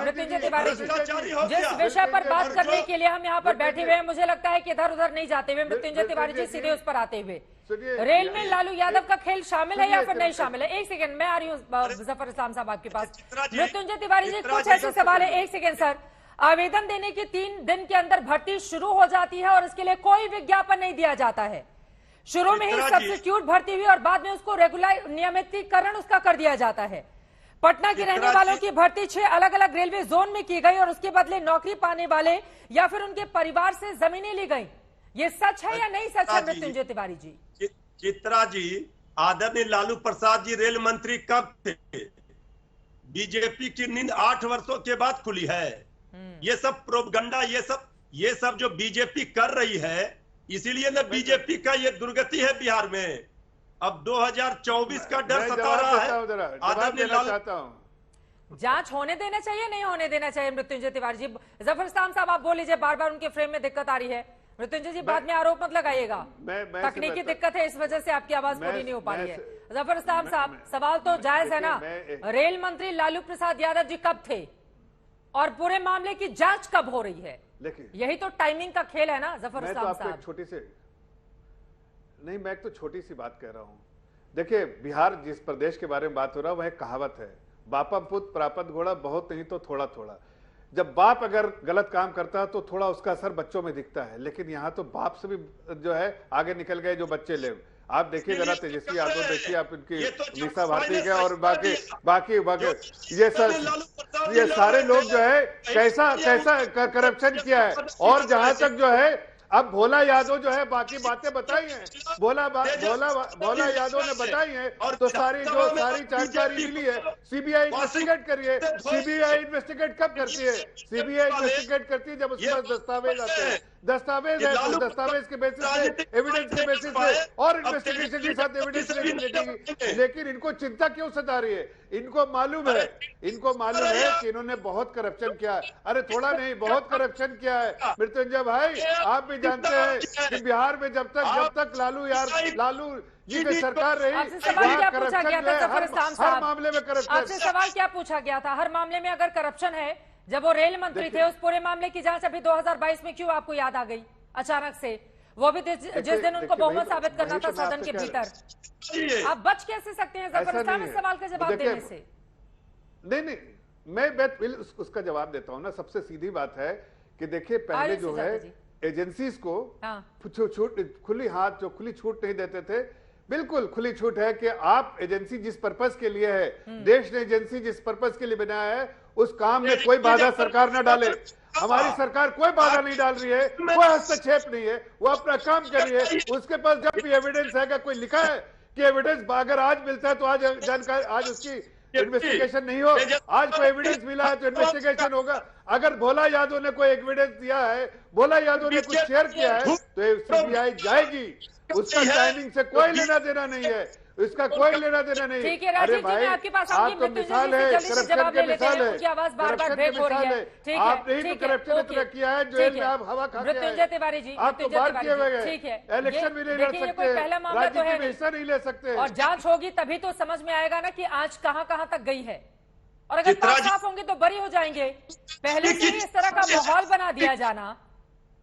मृत्युंजय तिवारी जी, जिस विषय पर बात करने के लिए हम यहाँ पर बैठे हुए हैं, मुझे लगता है कि इधर उधर नहीं जाते हुए मृत्युंजय तिवारी जी सीधे उस पर आते हुए, रेल में लालू यादव का खेल शामिल है या फिर नहीं शामिल है? एक सेकंड, मैं आ रही हूँ जफर इस्लाम साहब आपके पास। मृत्युंजय तिवारी जी, कुछ ऐसे सवाल है। एक सेकंड सर, आवेदन देने के 3 दिन के अंदर भर्ती शुरू हो जाती है और इसके लिए कोई विज्ञापन नहीं दिया जाता है। शुरू में ही सब्स्टिट्यूट भर्ती हुई और बाद में उसको रेगुलर नियमितीकरण उसका कर दिया जाता है। पटना के रहने वालों की भर्ती 6 अलग अलग रेलवे जोन में की गई और उसके बदले नौकरी पाने वाले या फिर उनके परिवार से जमीनें ली गई। ये सच है या नहीं सच है मृत्युंजय तिवारी जी? चित्रा जी, आदरणीय लालू प्रसाद जी रेल मंत्री कब थे? बीजेपी की नींद 8 वर्षों के बाद खुली है। ये सब प्रोपगंडा, ये सब जो बीजेपी कर रही है, इसीलिए ना बीजेपी का ये दुर्गति है बिहार में। अब 2024 का डर सता रहा है। आदरणीय लालू, जांच होने देना चाहिए, नहीं होने देना चाहिए मृत्युंजय तिवारी जी? जफर इस्लाम साहब आप बोल लीजिए, बार बार उनके फ्रेम में दिक्कत आ रही है। मृत्युंजय जी बाद में आरोप मत लगाइएगा, तकनीकी दिक्कत है, इस वजह से आपकी आवाज पूरी नहीं हो पा रही है। जफर इस्लाम साहब, सवाल तो जायज है ना, रेल मंत्री लालू प्रसाद यादव जी कब थे और पूरे मामले की जांच कब हो रही है? यही तो टाइमिंग का खेल है ना जफर इस्लाम साहब। छोटी सी नहीं, मैं एक तो छोटी सी बात कह रहा हूं। देखिए, बिहार जिस प्रदेश के बारे में बात हो रहा है वह एक कहावत है, बापा पुत प्रापत घोड़ा, बहुत नहीं तो थोड़ा थोड़ा। जब बाप अगर गलत काम करता है तो थोड़ा उसका असर बच्चों में दिखता है, लेकिन यहाँ तो बाप से भी जो है आगे निकल गए जो बच्चे ले। आप देखिए जरा तेजस्वी यादव देखिए, आप इनकी मीसा भारती के और बाकी ये सारे लोग जो है कैसा करप्शन किया है। और जहां तक जो है अब भोला यादव जो है बाकी बातें बताई हैं, भोला यादव ने बताई हैं, तो सारी जानकारी मिली है। सीबीआई इन्वेस्टिगेट करिए। सीबीआई इन्वेस्टिगेट कब करती है? सीबीआई इन्वेस्टिगेट करती है जब उसके पास दस्तावेज आते हैं। दस्तावेज है तो दस्तावेज के बेसिस पे, एविडेंस के बेसिस पे और इन्वेस्टिगेशन के साथ एविडेंस लेगी। लेकिन इनको चिंता क्यों सता रही है? इनको मालूम है कि इन्होंने बहुत करप्शन किया है। अरे थोड़ा नहीं, बहुत करप्शन किया है मृत्युंजय भाई। आप भी जानते हैं कि बिहार में जब तक लालू जी की सरकार रही, आपसे सवाल क्या पूछा गया था जफर इस्लाम साहब? हर मामले में करप्शन। आपसे सवाल क्या पूछा गया था? हर मामले में अगर करप्शन है, जब वो रेल मंत्री थे, उस पूरे मामले की जांच अभी 2022 में क्यों आपको याद आ गई अचानक से? वो भी जिस दिन उनको बहुमत साबित करना था सदन के भीतर। आप बच कैसे सकते हैं जफर इस्लाम इस सवाल का जवाब देने से? नहीं, मैं उसका जवाब देता हूं ना। सबसे सीधी बात है कि देखिए, पहले जो है एजेंसीज को खुली छूट नहीं देते थे। बिल्कुल खुली छूट है कि आप एजेंसी जिस पर्पस के लिए है, देश ने एजेंसी जिस पर्पस के लिए बनाया है, उस काम में कोई बाधा सरकार न डाले। हमारी सरकार कोई बाधा नहीं डाल रही है, कोई हस्तक्षेप नहीं है, वो अपना काम कर रही है। उसके पास जब भी एविडेंस है, कोई लिखा है कि एविडेंस अगर आज मिलता है तो आज जानकारी, आज उसकी इन्वेस्टिगेशन नहीं हो। आज कोई एविडेंस मिला है तो इन्वेस्टिगेशन होगा। अगर भोला यादव ने कोई एविडेंस दिया है, भोला यादव ने कुछ शेयर किया है, तो सीबीआई जाएगी। उसका टाइमिंग से कोई लेना देना नहीं है, इसका कोई लेना देना नहीं। ठीक है राजीव जी, मैं आपके पास आऊंगी। आप तो मिसाल है, करप्शन की मिसाल है, उनकी आवाज बार-बार ब्रेक हो रही है। ठीक है, आपने ही तो करप्शन इतना किया है, जेल में आप हवा खा के आए। मृत्युंजय तिवारी जी, आप तो बात किए हुए हैं। ठीक है, इलेक्शन भी नहीं लड़ सकते, पहला मामला तो है, हिस्सा नहीं ले सकते। और जांच होगी तभी तो समझ में आएगा ना कि आज कहां तक गई है। और अगर साफ होंगे तो बरी हो जाएंगे। पहले से ही इस तरह का माहौल बना दिया जाना,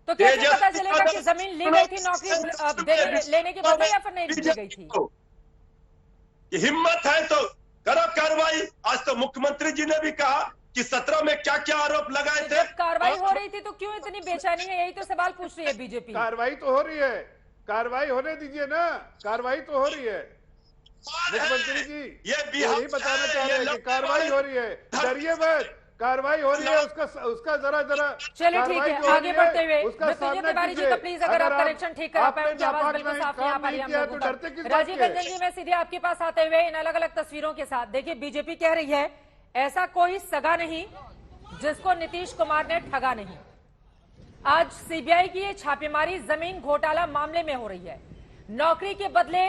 तो कैसे पता चलेगा कि जमीन ली गई थी नौकरी लेने के बदले या फिर नहीं ली गई थी? हिम्मत है तो करो कार्रवाई। आज तो मुख्यमंत्री जी ने भी कहा कि 17 में क्या क्या आरोप लगाए थे। कार्रवाई हो रही थी तो क्यों इतनी बेचैनी है? यही तो सवाल पूछ रही है बीजेपी। कार्रवाई तो हो रही है, कार्रवाई होने दीजिए ना, कार्रवाई तो हो रही है। मुख्यमंत्री जी यही बताना चाह रहे हैं कि कार्रवाई हो रही है, डरिए मत, कार्रवाई हो रही है। उसका जरा चलिए ठीक है, आगे बढ़ते हुए मृत्युंजय तिवारी जी का प्लीज अगर आप कनेक्शन ठीक करा पाए, उनकी आवाज बिल्कुल साफ नहीं आ पा रही है हम लोगों को। राजीव रंजन जी, मैं सीधे आपके पास आते हुए इन अलग अलग तस्वीरों के साथ, देखिए बीजेपी कह रही है ऐसा कोई सगा नहीं जिसको नीतीश कुमार ने ठगा नहीं। आज सीबीआई की ये छापेमारी जमीन घोटाला मामले में हो रही है। नौकरी के बदले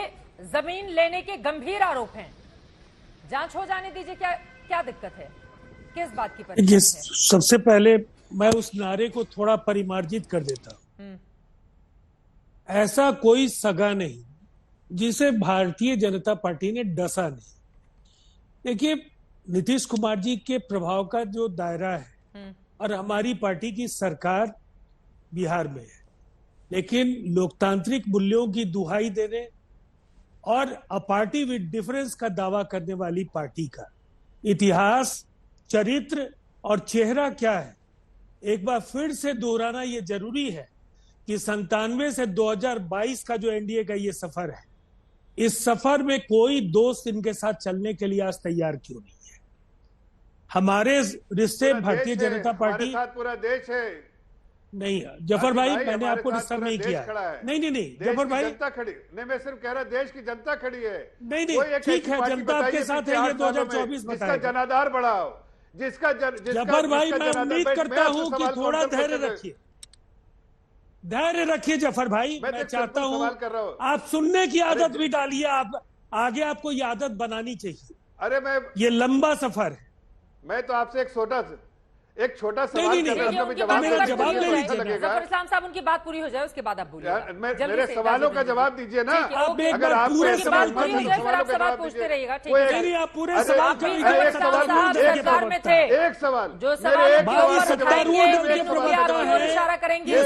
जमीन लेने के गंभीर आरोप हैं। जांच हो जाने दीजिए, क्या दिक्कत है, किस बात की परेशानी है? सबसे पहले मैं उस नारे को थोड़ा परिमार्जित कर देता हूं। ऐसा कोई सगा नहीं जिसे भारतीय जनता पार्टी ने डसा नहीं। देखिए, नीतीश कुमार जी के प्रभाव का जो दायरा है और हमारी पार्टी की सरकार बिहार में है, लेकिन लोकतांत्रिक मूल्यों की दुहाई देने और अ पार्टी विद डिफरेंस का दावा करने वाली पार्टी का इतिहास, चरित्र और चेहरा क्या है, एक बार फिर से दोहराना ये जरूरी है कि 97 से 2022 का जो एनडीए का ये सफर है, इस सफर में कोई दोस्त इनके साथ चलने के लिए आज तैयार क्यों नहीं है। हमारे रिश्ते भारतीय जनता पार्टी साथ पूरा देश है। नहीं जफर भाई, मैंने आपको डिस्टर्ब नहीं किया। नहीं जफर भाई, जनता खड़ी नहीं, मैं सिर्फ कह रहा देश की जनता खड़ी है। नहीं ठीक है, जनता आपके साथ है, ये 2024 में जिसका जनाधार बढ़ाओ, जिसका जफर भाई, मैं उम्मीद करता हूं कि थोड़ा धैर्य रखिए, धैर्य रखिए जफर भाई। मैं चाहता हूं आप सुनने की आदत भी डालिए, आप आगे आपको ये आदत बनानी चाहिए। अरे ये लंबा सफर है। मैं तो आपसे एक छोटा सवाल नहीं, कर रहा था, जवाब ले लीजिए। जफर इस्लाम साहब, उनकी बात पूरी हो जाए उसके बाद आप बोलिए। मेरे सवालों का जवाब दीजिए ना। अगर आप पूरे सवाल पूरी हो जाए फिर आप सवाल पूछते रहिएगा। ठीक है, नहीं आप पूरे सवाल सरकार में थे, एक सवाल जो सवाल इशारा करेंगे